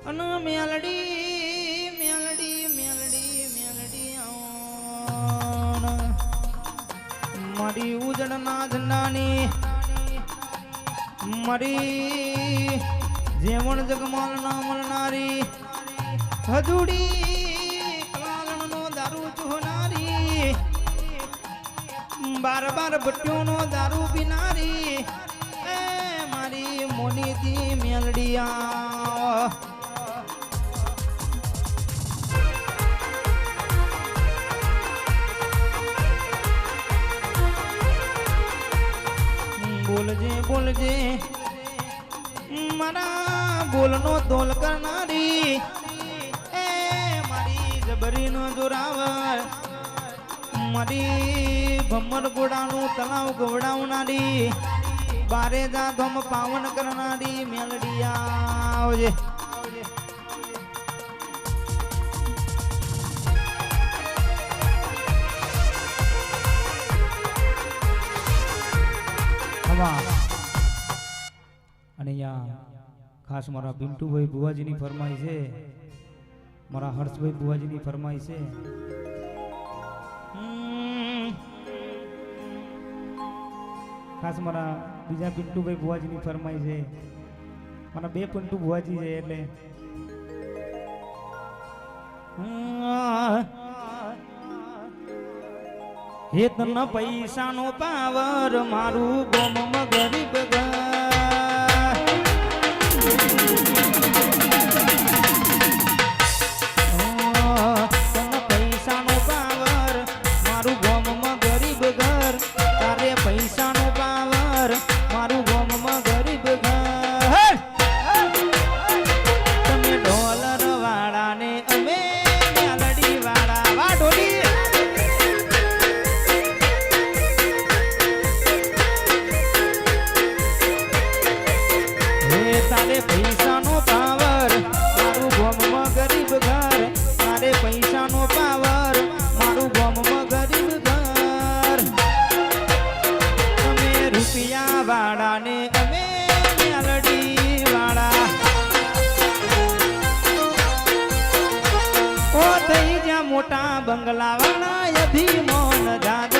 અન મેલડી મેલડી મેલડી મેલડી મારી ઉજળના ઝંડાની મારી જેવણ જગમાલ ના મળનારી હજુડી કલાલણનો દારૂ ચુહનારી બાર બાર ભટ્ટીઓનો દારૂ પીનારી એ મારી મોનીથી મેલડિયા બોલજે બોલજે મારા બોલનો તોલ કરનારી એ મારી જબરીનો જોરાવર મારી ભમર ગોડાનું તલાવ ગવડાવનારી બારે જાધમ પાવન કરનારી મેલડિયા આવજે અને અહીંયા ખાસ મારા પિન્ટુભાઈ બુવાજીની ફરમાઈ છે, મારા હર્ષભાઈ બુવાજીની ફરમાઈ છે. ખાસ મારા બીજા પિન્ટુભાઈ બુવાજીની ફરમાઈ છે, મારા બે પિન્ટુ બુવાજી છે એટલે હેતન પૈસાનો પાવર મારું ગોમમાં ગરીબ પૈસાનો પાવર મારું ગોમમાં ગરીબ ઘર તારે પૈસાનો પાવર મારું ગોમમાં ગરીબ ઘર તમે ડોલર વાળાને અમે મેલડી વાળા વાઢોલી તારે પૈસાનો પાવર મારું ગોમમાં ગરીબ ઘર તારે પૈસાનો પાવર મારું ગોમમાં ગરીબ ઘર તમે રૂપિયા વાળાને અમે મેલડી વાળા ઓ થઈ જ્યાં મોટા બંગલા વાળા અભિમાન જાદા